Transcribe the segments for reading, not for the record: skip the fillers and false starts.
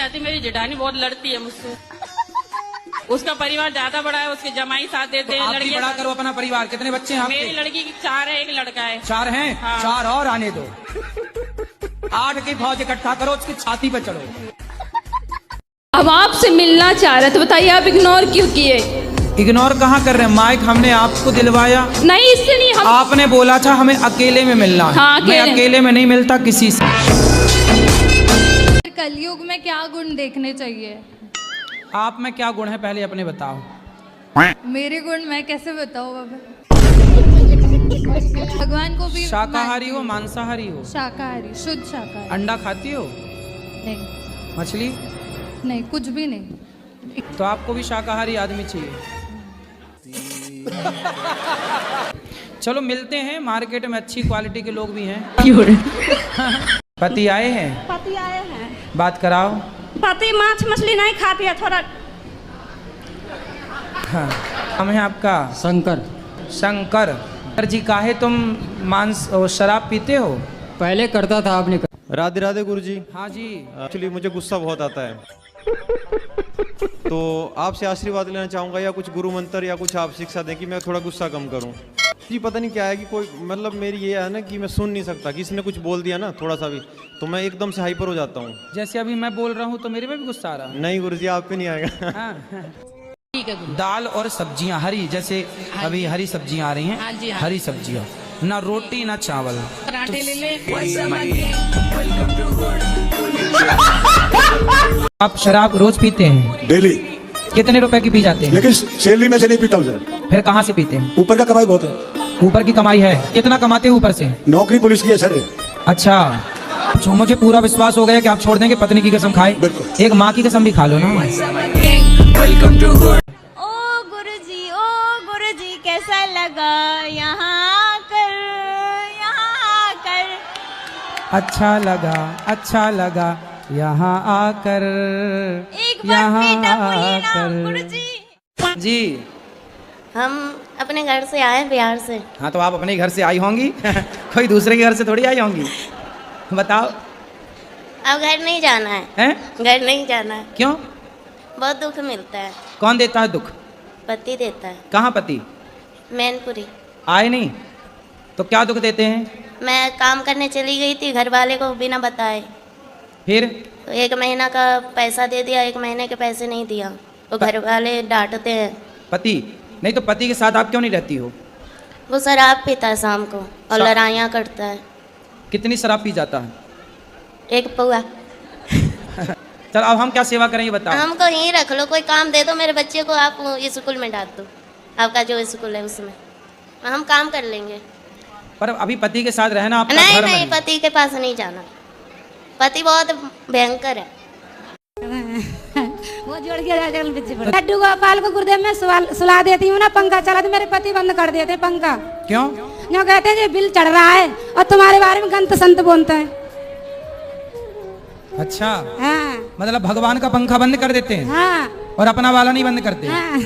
कहती मेरी जेठानी बहुत लड़ती है मुझसे। उसका परिवार ज्यादा बड़ा है, उसके जमाई साथ देते हैं। आप भी बड़ा करो अपना परिवार। कितने बच्चे हैं आपके? मेरी लड़की की 4 है, एक लड़का है। 4 हैं? हाँ। 4 और आने दो। 8 की फौज इकट्ठा करो, उसकी छाती पे चढ़ो। अब आपसे मिलना चाह रहे तो बताइए आप इग्नोर क्यों किए? इग्नोर कहाँ कर रहे हैं? माइक हमने आपको दिलवाया नहीं, इससे नहीं। हम आपने बोला था हमें अकेले में मिलना है। हाँ, मैं अकेले में नहीं मिलता किसी से। कलयुग में क्या गुण देखने चाहिए? आप में क्या गुण है पहले अपने बताओ। मेरे गुण मैं कैसे बताऊँ बाबा? भगवान को भी शाकाहारी हो मांसाहारी हो? शाकाहारी, शुद्ध शाकाहारी। अंडा खाती हो? नहीं। मछली? नहीं, कुछ भी नहीं। तो आपको भी शाकाहारी आदमी चाहिए। चलो मिलते हैं, मार्केट में अच्छी क्वालिटी के लोग भी हैं। पति आए हैं? पति आए हैं। बात कराओ। पति मांस मछली नहीं खाती है, थोड़ा। हाँ। नाम है आपका? शंकर। शंकर जी, काहे तुम मांस और शराब पीते हो? पहले करता था, आपने राधे राधे गुरुजी। हाँ जी। एक्चुअली मुझे गुस्सा बहुत आता है, तो आपसे आशीर्वाद लेना चाहूँगा, या कुछ गुरु मंत्र या कुछ आप शिक्षा दें कि मैं थोड़ा गुस्सा कम करूँ। जी पता नहीं क्या है कि कोई मतलब मेरी ये है ना कि मैं सुन नहीं सकता, किसी ने कुछ बोल दिया ना थोड़ा सा भी तो मैं एकदम से हाइपर हो जाता हूँ। जैसे अभी मैं बोल रहा हूँ तो मेरे में भी गुस्सा आ रहा है? नहीं गुरुजी, आप पे नहीं आएगा। हाँ। दाल और सब्जियां हरी, जैसे अभी हरी सब्जियां आ रही हैं। हाँ जी, हाँ। हरी सब्जियां, ना रोटी ना चावल। पराठे ले ले। आप शराब रोज पीते हैं? डेली। कितने रुपए की पी जाते हैं? लेकिन सैलरी में से नहीं पीता हूँ सर। फिर कहाँ से पीते हैं? ऊपर का कमाई बहुत है। ऊपर की कमाई है? कितना कमाते हैं ऊपर से? नौकरी पुलिस की है सर। अच्छा, तो मुझे पूरा विश्वास हो गया कि आप छोड़ देंगे पत्नी की कसम खाए। बिल्कुल। एक माँ की कसम भी खा लो ना। ओ गुरुजी कैसा लगा यहाँ आकर, यहाँ आकर। अच्छा लगा यहाँ आकर, एक बार यहाँ बेटा बोलिए ना आकर। गुरुजी। जी हम अपने घर से आए बिहार से। हाँ, तो आप अपने घर से आई होंगी। कोई दूसरे के घर से थोड़ी आई होंगी। बताओ। अब घर नहीं जाना है। हैं? घर नहीं जाना है। क्यों? बहुत दुख मिलता है। कौन देता है दुख? पति देता है। कहाँ पति? मैनपुरी। आए नहीं तो क्या दुख देते हैं? मैं काम करने चली गई थी, घर वाले को बिना बताए। फिर? तो 1 महीना का पैसा दे दिया, 1 महीने के पैसे नहीं दिया तो घर वाले डांटते हैं। पति नहीं तो पति के साथ आप क्यों नहीं रहती हो? वो शराब पीता है शाम को और लड़ाइयाँ करता है। कितनी शराब पी जाता है? 1 पौआ। चल अब हम क्या सेवा करें ये बताओ। हमको यहीं रख लो, कोई काम दे दो, मेरे बच्चे को आप स्कूल में डाल दो, आपका जो स्कूल है उसमें हम काम कर लेंगे। पर अभी पति के साथ रहना आपका नहीं धर्म नहीं, है। पति के पास नहीं जाना, पति बहुत भयंकर है। वो जोड़ के लड्डू गोपाल को गुरुदेव में सुला देती हूँ ना, पंखा चला तो मेरे पति बंद कर देते पंखा। क्यों? जो कहते हैं बिल चढ़ रहा है और तुम्हारे बारे में गंत संत बोलते हैं। अच्छा, हाँ मतलब भगवान का पंखा बंद कर देते हैं हाँ और अपना वाला नहीं बंद करते। हाँ।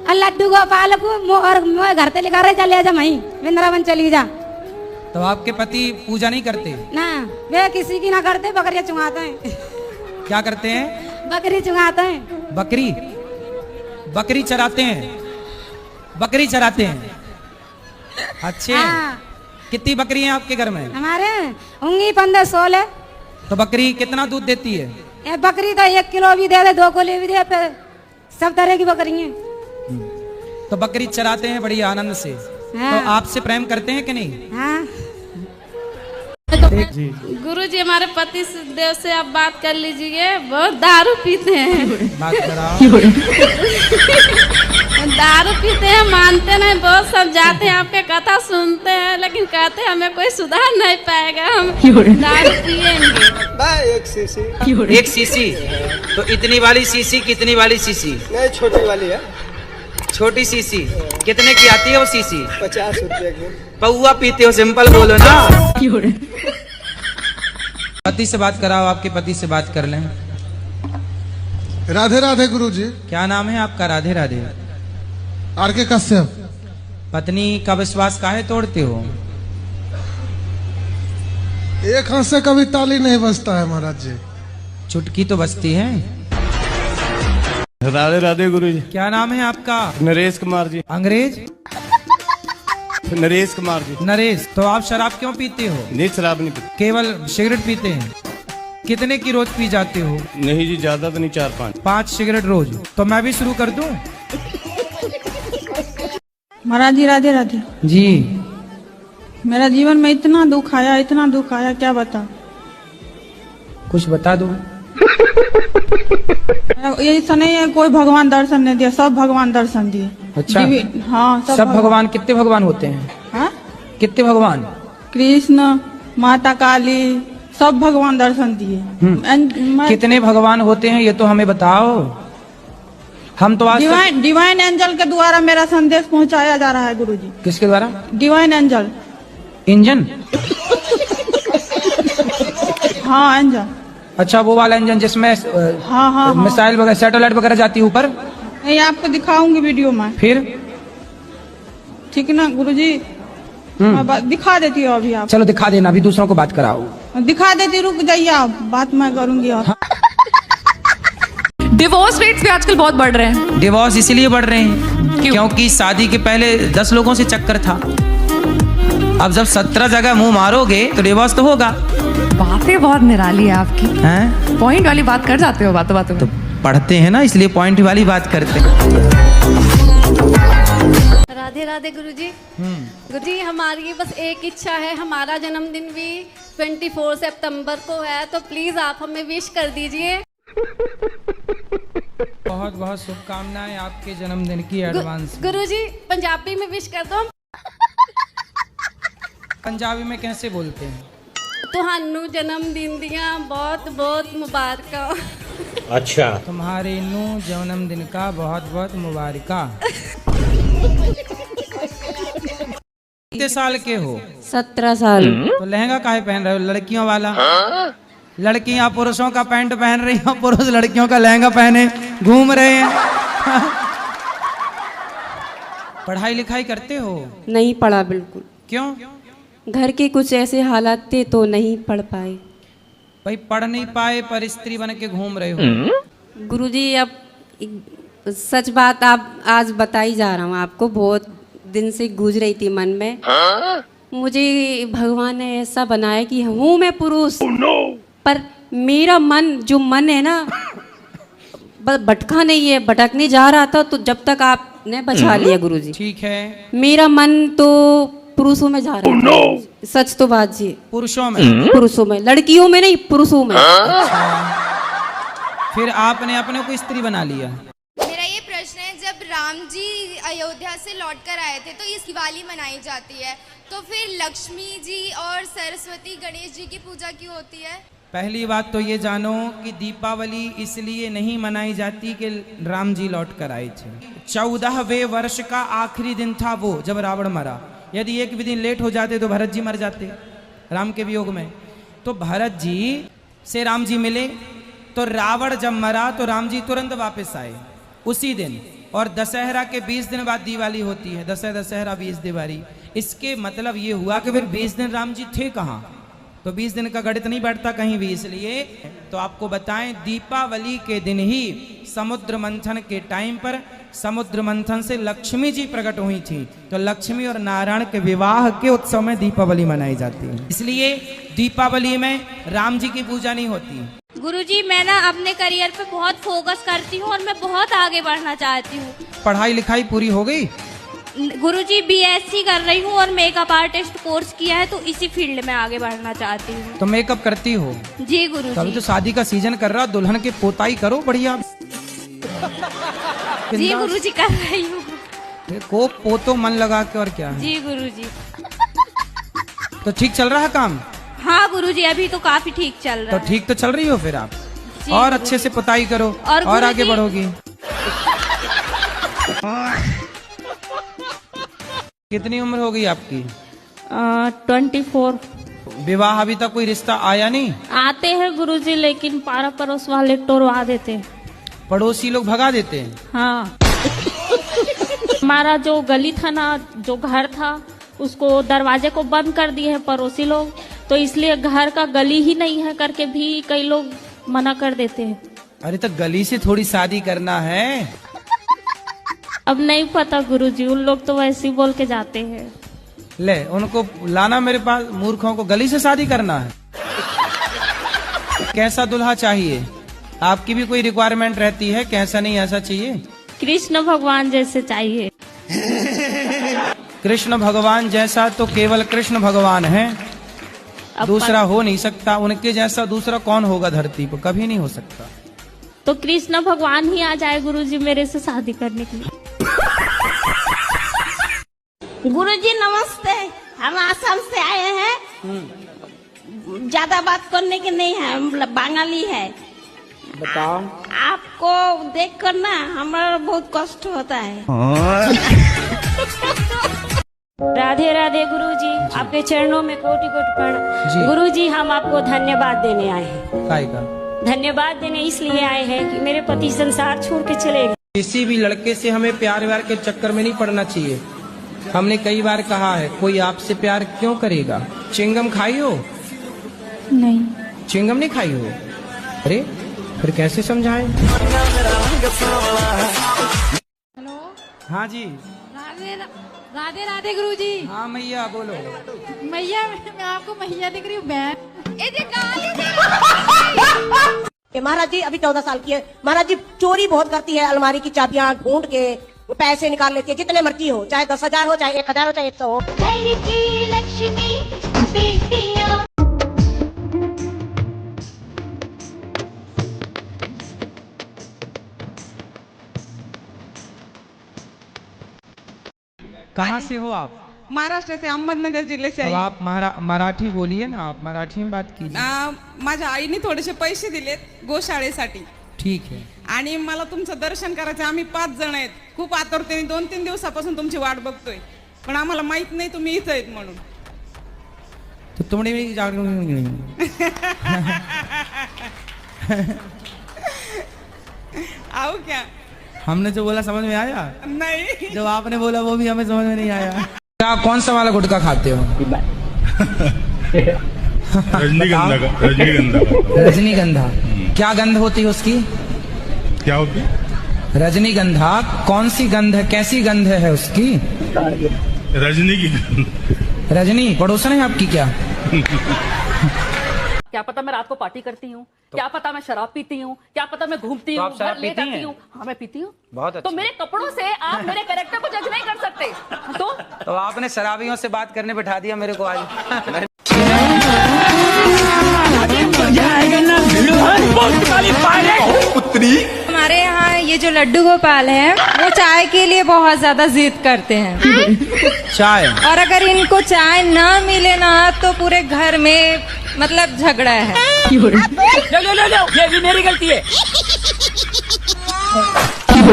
और लड्डू गोपाल को और घर से लेकर चले जा, वहीं वृंदावन चली जा। तो आपके पति पूजा नहीं करते? ना, वे किसी की ना करते, बकरियां चुंगाते हैं। क्या करते हैं? बकरी चुंगाते हैं। बकरी चराते हैं। बकरी चराते हैं। अच्छे। हाँ। कितनी बकरी हैं आपके घर में? हमारे होंगी 15-16। तो बकरी कितना दूध देती है? ये बकरी तो 1 किलो भी दे दे, 2 किलो भी दे, पे सब तरह की बकरी हैं। तो बकरी चराते हैं बड़ी आनंद से। हाँ। तो आपसे प्रेम करते हैं कि नहीं? हाँ। गुरुजी हमारे पति देव से आप बात कर लीजिए, बहुत दारू पीते हैं। बात कराओ। दारू पीते हैं, मानते नहीं, बहुत सब जाते हैं आपके कथा सुनते हैं, लेकिन कहते हैं हमें कोई सुधार नहीं पाएगा, हम दारू पिएंगे। एक सीसी? तो इतनी वाली सीसी कितनी वाली सीसी? नहीं, छोटी वाली है। छोटी सीसी कितने की आती है वो सीसी? 50 रुपये की। पौआ पीते हो, सिंपल बोलो ना। पति से बात कराओ, आपके पति से बात कर लें। राधे राधे गुरुजी। क्या नाम है आपका? राधे राधे। आर.के. कश्यप। पत्नी का विश्वास काहे तोड़ते हो? एक हाथ से कभी ताली नहीं बजता है महाराज जी। चुटकी तो बजती है। राधे राधे गुरु जी। क्या नाम है आपका? नरेश कुमार जी। अंग्रेज? नरेश कुमार जी। नरेश, तो आप शराब क्यों पीते हो? नहीं, शराब नहीं पीते। केवल सिगरेट पीते हैं? कितने की रोज पी जाते हो? नहीं जी, ज्यादा तो नहीं, 4-5। 5 सिगरेट रोज? तो मैं भी शुरू कर दूं? महाराज जी राधे राधे जी। मेरा जीवन में इतना दुख आया, क्या बता। कुछ बता दो। ऐसा नहीं है कोई भगवान दर्शन नहीं दिया, सब भगवान दर्शन दिए। अच्छा। हाँ, सब भगवान। कितने भगवान होते हैं? हाँ? कितने भगवान? कृष्ण, माता काली, सब भगवान दर्शन दिए। कितने भगवान होते हैं ये तो हमें बताओ। हम तो आज डिवाइन एंजल के द्वारा मेरा संदेश पहुंचाया जा रहा है गुरुजी। किसके द्वारा? Divine angel. इंजन? हाँ, एंजल। अच्छा, वो वाला इंजन जिसमें हाँ। मिसाइल वगैरह, सैटेलाइट वगैरह जाती है ऊपर? नहीं, आपको दिखाऊंगी वीडियो में। फिर ठीक ना गुरुजी? मैं दिखा देती हूँ अभी। आप चलो दिखा देना, अभी दूसरों को बात कराओ। दिखा देती, रुक जाइए आप, बात मैं करूंगी। और डिवोर्स रेट्स भी आजकल बहुत बढ़ रहे हैं। डिवोर्स इसलिए बढ़ रहे हैं क्योंकि शादी के पहले 10 लोगों से चक्कर था। अब जब 17 जगह मुंह मारोगे तो डिवोर्स तो होगा। बातें बहुत निराली है आपकी। हैं? पॉइंट वाली बात कर जाते हो बातों बातों में। तो पढ़ते हैं ना, इसलिए पॉइंट वाली बात करते हैं। राधे राधे गुरुजी। गुरुजी, हमारी बस एक इच्छा है, हमारा जन्मदिन भी 24 सितंबर को है, तो प्लीज आप हमें विश कर दीजिए। बहुत बहुत शुभकामनाएं आपके जन्मदिन की एडवांस। गुरुजी, पंजाबी में विश कर दो। पंजाबी में कैसे बोलते हैं? तुहानू जन्मदिन दिया बहुत बहुत मुबारका। अच्छा। तुम्हारे नू जन्मदिन का बहुत बहुत मुबारका। कितने साल के हो? 17 साल। तो लहंगा काहे पहन रहे हो? लड़कियों वाला? लड़कियां पुरुषों का पैंट पहन रही हैं, पुरुष लड़कियों का लहंगा पहने घूम रहे हैं। पढ़ाई लिखाई करते हो? नहीं पढ़ा बिल्कुल। क्यों? घर के कुछ ऐसे हालात थे तो नहीं पढ़ पाए। भाई पढ़ नहीं पाए पर स्त्री बन के घूम रहे हो। गुरुजी, अब सच बात आप आज बताई जा रहा हूँ आपको। बहुत दिन से गूंज रही थी मन में। मुझे भगवान ने ऐसा बनाया कि हूँ मैं पुरुष, पर मेरा मन है ना, भटका नहीं है, भटकने जा रहा था। तो जब तक आपने बचा लिया गुरुजी। ठीक है। मेरा मन तो पुरुषों में जा रहा है। सच तो बात जी। पुरुषों में? पुरुषों में, लड़कियों में नहीं, पुरुषों में। अच्छा। फिर आपने अपने को स्त्री बना लिया। मेरा ये प्रश्न है, जब राम जी अयोध्या से लौट कर आए थे तो इस दिवाली मनाई जाती है, तो फिर लक्ष्मी जी और सरस्वती गणेश जी की पूजा क्यों होती है? पहली बात तो ये जानो कि दीपावली इसलिए नहीं मनाई जाती कि राम जी लौट कर आए थे। 14वें वर्ष का आखिरी दिन था वो, जब रावण मरा। यदि एक भी दिन लेट हो जाते तो भरत जी मर जाते राम के वियोग में। तो भरत जी से राम जी मिले, तो रावण जब मरा तो राम जी तुरंत वापस आए उसी दिन। और दशहरा के 20 दिन बाद दिवाली होती है। दशहरा 20 दिवाली। इसके मतलब ये हुआ कि फिर 20 दिन राम जी थे कहाँ? तो 20 दिन का गणित नहीं बैठता कहीं भी। इसलिए तो आपको बताएं, दीपावली के दिन ही समुद्र मंथन के टाइम पर समुद्र मंथन से लक्ष्मी जी प्रकट हुई थी। तो लक्ष्मी और नारायण के विवाह के उत्सव में दीपावली मनाई जाती है। इसलिए दीपावली में राम जी की पूजा नहीं होती। गुरुजी, मैं ना अपने करियर पे बहुत फोकस करती हूँ और मैं बहुत आगे बढ़ना चाहती हूँ। पढ़ाई लिखाई पूरी हो गई? गुरुजी, BSc कर रही हूँ और मेकअप आर्टिस्ट कोर्स किया है, तो इसी फील्ड में आगे बढ़ना चाहती हूँ। तो मेकअप करती हो? जी गुरुजी। तो अभी तो शादी का सीजन कर रहा, दुल्हन के पोताई करो बढ़िया। जी गुरुजी, कर रही हूँ। को पोतो मन लगा के, और क्या है। जी गुरुजी। तो ठीक चल रहा है काम? हाँ गुरुजी, अभी तो काफी ठीक चल रहा है। तो ठीक तो चल रही हो फिर आप, और अच्छे से पुताई करो और आगे बढ़ोगी। कितनी उम्र हो गई आपकी? 24। विवाह अभी तक कोई रिश्ता आया नहीं? आते हैं गुरुजी, लेकिन पारा पड़ोस वाले टोरवा देते हैं। पड़ोसी लोग भगा देते हैं? हाँ। हमारा जो गली था ना, जो घर था, उसको दरवाजे को बंद कर दिए हैं पड़ोसी लोग। तो इसलिए घर का गली ही नहीं है करके भी कई लोग मना कर देते हैं। अरे तो गली से थोड़ी शादी करना है। अब नहीं पता गुरुजी, उन लोग तो वैसे ही बोल के जाते हैं। ले उनको लाना मेरे पास, मूर्खों को गली से शादी करना है। कैसा दुल्हा चाहिए? आपकी भी कोई रिक्वायरमेंट रहती है, कैसा नहीं ऐसा चाहिए? कृष्ण भगवान जैसे चाहिए। कृष्ण भगवान जैसा तो केवल कृष्ण भगवान है, दूसरा हो नहीं सकता। उनके जैसा दूसरा कौन होगा धरती पर, कभी नहीं हो सकता। तो कृष्ण भगवान ही आ जाए गुरुजी मेरे से शादी करने के लिए। गुरुजी नमस्ते, हम आसाम से आए हैं। ज्यादा बात करने के नहीं है, हम बंगाली है। बताओ। आपको देख कर ना हमारा बहुत कष्ट होता है। राधे राधे गुरुजी, आपके चरणों में कोटि कोटि प्रणाम। गुरुजी हम आपको धन्यवाद देने आए हैं। काय का? धन्यवाद देने इसलिए आए हैं कि मेरे पति संसार छोड़ के चले गए। किसी भी लड़के से हमें प्यार व्यार के चक्कर में नहीं पड़ना चाहिए। हमने कई बार कहा है, कोई आपसे प्यार क्यों करेगा? चिंगम खाई हो? नहीं। चिंगम नहीं खाई हो? अरे फिर कैसे समझाएं? हेलो। हाँ जी। राधे राधे राधे गुरुजी। हाँ मैया बोलो। मैया, मैं आपको मैया दिख रही हूँ, बहन। महाराज जी अभी 14 साल की है। महाराज जी चोरी बहुत करती है, अलमारी की चाबियां ढूंढ के पैसे निकाल लेती है, जितने मर्जी हो, चाहे 10,000 हो, चाहे 1,000 हो, चाहे 100 हो। कहाँ से हो आप? महाराष्ट्र से, अहमदनगर जिल्हे से अब आहे. आप मराठी बोलिए ना, आप मराठी में बात कीजिए। माझ्या आईने थोडेसे पैसे दिलेत गोशाळेसाठी ठीक है। आणि मला तुमचं दर्शन करायचं. आम्ही 5 जण आहेत, खूप आतुरतेने 2-3 दिवसापासून तुमची वाट बघतोय, पण आम्हाला माहित नाही तुम्ही इथं आहेत म्हणून. तो तुमने भी आओ क्या? हमने जो बोला समझ में आया? नहीं. जो आपने बोला वो भी हमें समझ में नहीं आया। क्या कौन सा वाला गुटखा खाते हो? रजनीगंधा का। रजनीगंधा। क्या गंध होती है उसकी? क्या होती? रजनीगंधा कौन सी गंध है, कैसी गंध है उसकी? रजनी की। रजनी पड़ोसन है आपकी क्या? क्या पता मैं रात को पार्टी करती हूँ, क्या पता मैं शराब पीती हूँ, क्या पता मैं घूमती हूँ, घर लेट आती हूँ। हाँ मैं पीती हूँ। बहुत अच्छा। तो मेरे कपड़ों से आप मेरे कैरेक्टर को जज नहीं कर सकते। तो आपने शराबियों से बात करने बैठा दिया मेरे को आज। हमारे यहाँ ये जो लड्डू गोपाल है वो चाय के लिए बहुत ज्यादा जिद करते हैं। चाय? और अगर इनको चाय ना मिले ना तो पूरे घर में मतलब झगड़ा है। लो, ये भी मेरी गलती है।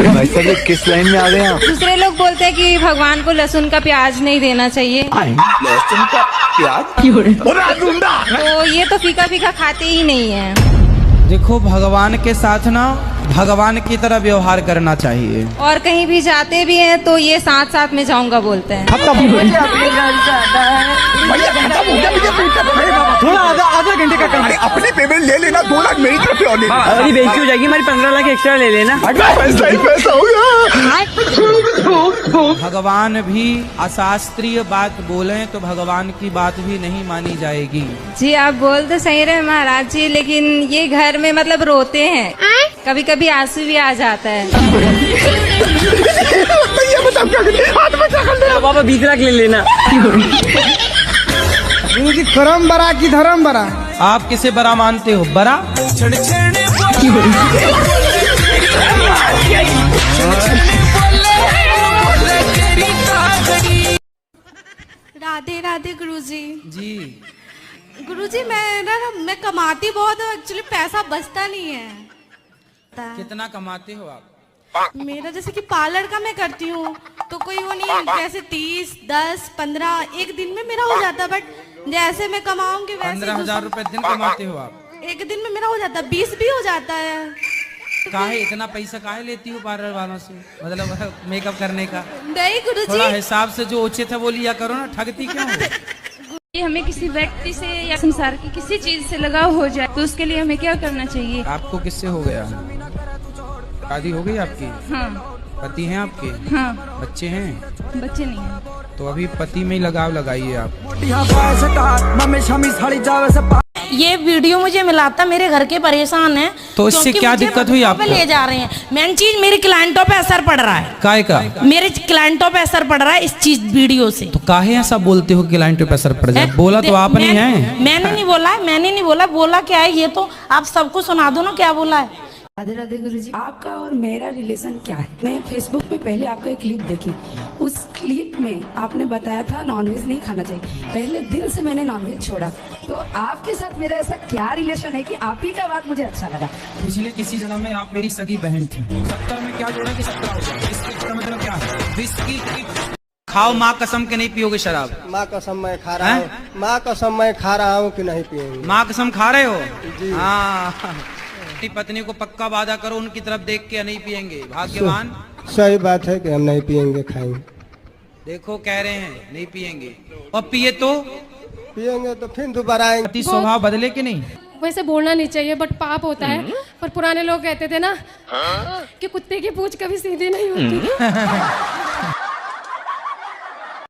भाई साहब किस लाइन में आ गए आप? दूसरे लोग बोलते हैं कि भगवान को लहसुन का प्याज नहीं देना चाहिए। लहसुन का प्याज? तो ये तो फीका फीका खाते ही नहीं है। देखो भगवान के साथ ना भगवान की तरह व्यवहार करना चाहिए। और कहीं भी जाते भी हैं तो ये साथ साथ में जाऊंगा बोलते हैं। थोड़ा आधा घंटे का काम। अपने पेमेंट ले लेना, 2 लाख मेरी तरफ से और ले लेना। अभी बेइज्जती हो जाएगी हमारी, 15 लाख एक्स्ट्रा ले लेना। पैसा ही पैसा होगा। भगवान भी अशास्त्रीय बात बोले तो भगवान की बात भी नहीं मानी जाएगी। जी आप बोल तो सही रहे महाराज जी, लेकिन ये घर में मतलब रोते हैं, कभी कभी आंसू भी आ जाता है। बाबा 20 लाख ले लेना। करम बरा की धर्म बरा? आप किसे बड़ा मानते हो? बड़ा? राधे राधे गुरुजी। जी। गुरुजी मैं कमाती बहुत हूँ, एक्चुअली पैसा बचता नहीं है। कितना कमाते हो आप? मेरा जैसे कि पार्लर का मैं करती हूँ तो कोई वो नहीं, जैसे 30, 10, 15 एक दिन में मेरा हो जाता, बट जैसे मैं कमाऊंगी वैसे 15,000 रुपए दिन कमाते हो आप? एक दिन में मेरा हो जाता, 20 भी हो जाता है। काहे इतना पैसा काहे लेती हो पार्लर वालों से, मतलब मेकअप करने का? नहीं गुरुजी, थोड़ा हिसाब से जो उचित है वो लिया करो ना, ठगती क्यों हो? हमें किसी व्यक्ति से या संसार की किसी चीज से लगाव हो जाए तो उसके लिए हमें क्या करना चाहिए? आपको किससे हो गया? शादी हो गई आपकी? हाँ। पति हैं आपके? हाँ। बच्चे हैं? बच्चे नहीं हैं। तो अभी पति में ही लगाव लगाइए आप। ये वीडियो मुझे मिला था, मेरे घर के परेशान हैं। तो इससे क्या दिक्कत हुई आपको? ले जा रहे हैं। मेन चीज मेरे क्लाइंटों पे असर पड़ रहा है। काय का? मेरे क्लाइंटों पे असर पड़ रहा है इस चीज वीडियो से। तो काहे ऐसा बोलते हो कि क्लाइंट पे असर पड़ जाए? बोला तो आपने है। मैंने नहीं बोला, मैंने नहीं बोला। बोला क्या है ये तो आप सबको सुना दो ना क्या बोला है। राधे राधे गुरुजी, आपका और मेरा रिलेशन क्या है? मैं फेसबुक पे पहले आपका एक क्लिप देखी। उस क्लिप में आपने बताया था नॉनवेज नहीं खाना चाहिए। पहले दिन से मैंने नॉनवेज छोड़ा। तो आपके साथ मेरा ऐसा क्या रिलेशन है कि आप ही का बात मुझे अच्छा लगा? पिछले किसी जन्म में आप मेरी सगी बहन थी। 70 में क्या जोड़ा कि 17 हो गया? इसका मतलब क्या है? विस्की खाओ, माँ कसम के नहीं पियोगे शराब? माँ कसम मैं खा रहा हूँ। माँ कसम मैं खा रहा हूँ कि नहीं पिएंगे। माँ कसम खा रहे हो? हाँ। अपनी पत्नी को पक्का वादा करो उनकी तरफ देख के नहीं पिएंगे। भाग्यवान। सही बात है कि हम नहीं पिएंगे, खाएंगे। देखो कह रहे हैं नहीं पिएंगे, और पिए तो पिएंगे तो फिर दोबारा आएंगे। स्वभाव बदले कि नहीं? वैसे बोलना नहीं चाहिए बट पाप होता है। पर पुराने लोग कहते थे ना कि कुत्ते की पूंछ कभी सीधी नहीं होती।